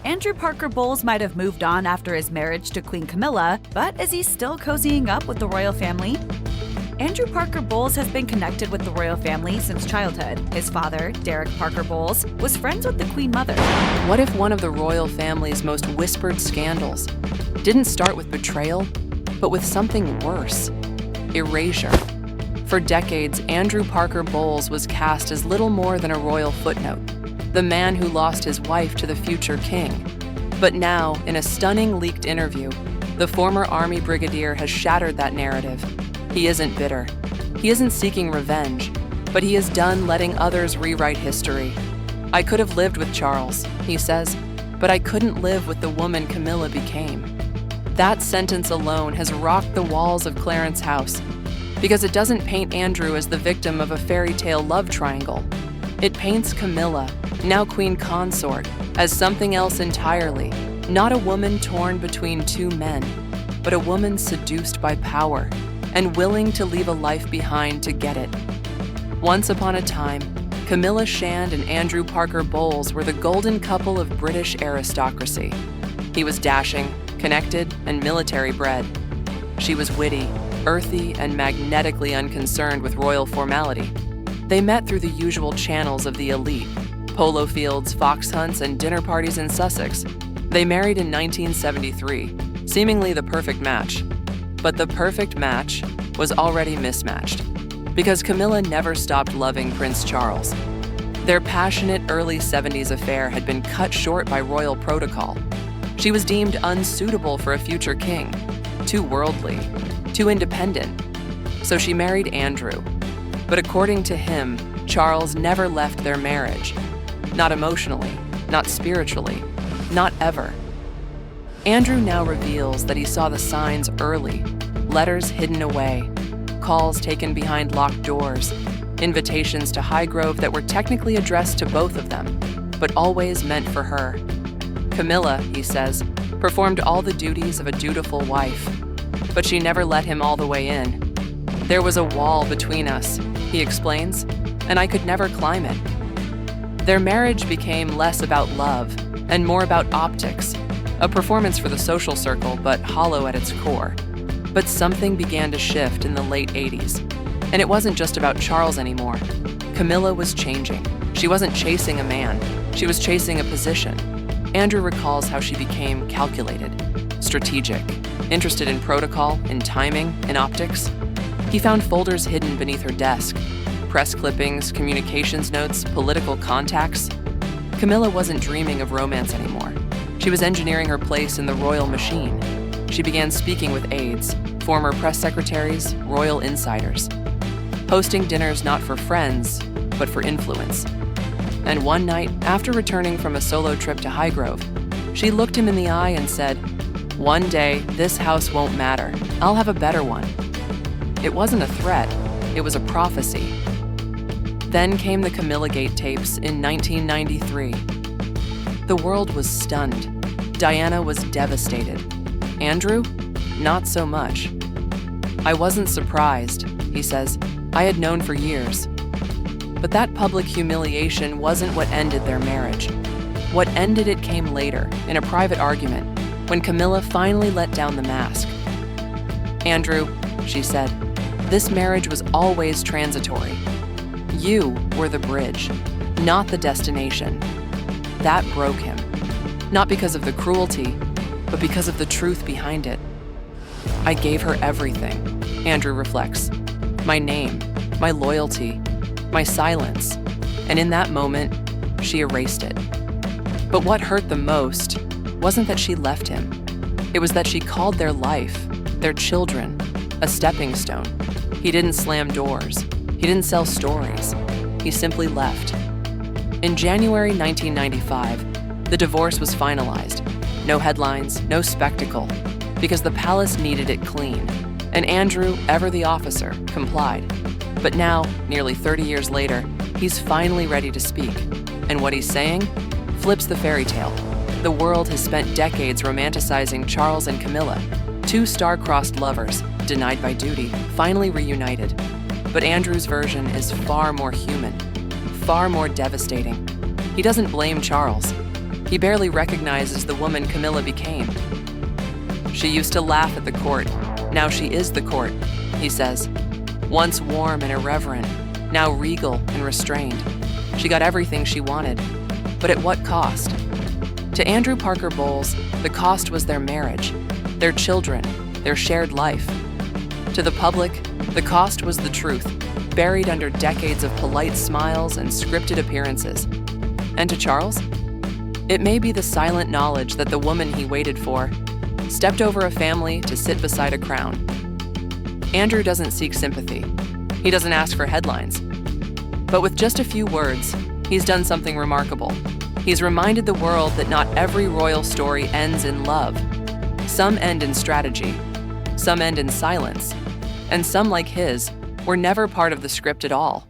Andrew Parker Bowles might have moved on after his marriage to Queen Camilla, but is he still cozying up with the royal family? Andrew Parker Bowles has been connected with the royal family since childhood. His father, Derek Parker Bowles, was friends with the Queen Mother. What if one of the royal family's most whispered scandals didn't start with betrayal, but with something worse? Erasure. For decades, Andrew Parker Bowles was cast as little more than a royal footnote, the man who lost his wife to the future king. But now, in a stunning leaked interview, the former Army brigadier has shattered that narrative. He isn't bitter. He isn't seeking revenge, but he is done letting others rewrite history. "I could have lived with Charles," he says, "but I couldn't live with the woman Camilla became." That sentence alone has rocked the walls of Clarence House, because it doesn't paint Andrew as the victim of a fairy tale love triangle. It paints Camilla, now queen consort, as something else entirely, not a woman torn between two men, but a woman seduced by power and willing to leave a life behind to get it. Once upon a time, Camilla Shand and Andrew Parker Bowles were the golden couple of British aristocracy. He was dashing, connected, and military-bred. She was witty, earthy, and magnetically unconcerned with royal formality. They met through the usual channels of the elite: polo fields, fox hunts, and dinner parties in Sussex. They married in 1973, seemingly the perfect match. But the perfect match was already mismatched, because Camilla never stopped loving Prince Charles. Their passionate early 70s affair had been cut short by royal protocol. She was deemed unsuitable for a future king, too worldly, too independent. So she married Andrew. But according to him, Charles never left their marriage. Not emotionally, not spiritually, not ever. Andrew now reveals that he saw the signs early: letters hidden away, calls taken behind locked doors, invitations to Highgrove that were technically addressed to both of them, but always meant for her. Camilla, he says, performed all the duties of a dutiful wife, but she never let him all the way in. "There was a wall between us," he explains, "and I could never climb it." Their marriage became less about love and more about optics, a performance for the social circle, but hollow at its core. But something began to shift in the late 80s, and it wasn't just about Charles anymore. Camilla was changing. She wasn't chasing a man, she was chasing a position. Andrew recalls how she became calculated, strategic, interested in protocol, in timing, in optics. He found folders hidden beneath her desk, press clippings, communications notes, political contacts. Camilla wasn't dreaming of romance anymore. She was engineering her place in the royal machine. She began speaking with aides, former press secretaries, royal insiders, hosting dinners not for friends, but for influence. And one night, after returning from a solo trip to Highgrove, she looked him in the eye and said, "One day, this house won't matter. I'll have a better one." It wasn't a threat, it was a prophecy. Then came the Camillagate tapes in 1993. The world was stunned. Diana was devastated. Andrew? Not so much. "I wasn't surprised," he says. "I had known for years." But that public humiliation wasn't what ended their marriage. What ended it came later, in a private argument, when Camilla finally let down the mask. "Andrew," she said, "this marriage was always transitory. You were the bridge, not the destination." That broke him. Not because of the cruelty, but because of the truth behind it. "I gave her everything," Andrew reflects. "My name, my loyalty, my silence. And in that moment, she erased it." But what hurt the most wasn't that she left him. It was that she called their life, their children, a stepping stone. He didn't slam doors. He didn't sell stories. He simply left. In January 1995, the divorce was finalized. No headlines, no spectacle, because the palace needed it clean. And Andrew, ever the officer, complied. But now, nearly 30 years later, he's finally ready to speak. And what he's saying flips the fairy tale. The world has spent decades romanticizing Charles and Camilla, two star-crossed lovers, denied by duty, finally reunited. But Andrew's version is far more human, far more devastating. He doesn't blame Charles. He barely recognizes the woman Camilla became. "She used to laugh at the court. Now she is the court," he says. "Once warm and irreverent, now regal and restrained. She got everything she wanted. But at what cost?" To Andrew Parker Bowles, the cost was their marriage, their children, their shared life. To the public, the cost was the truth, buried under decades of polite smiles and scripted appearances. And to Charles, it may be the silent knowledge that the woman he waited for stepped over a family to sit beside a crown. Andrew doesn't seek sympathy. He doesn't ask for headlines. But with just a few words, he's done something remarkable. He's reminded the world that not every royal story ends in love. Some end in strategy, some end in silence, and some, like his, were never part of the script at all.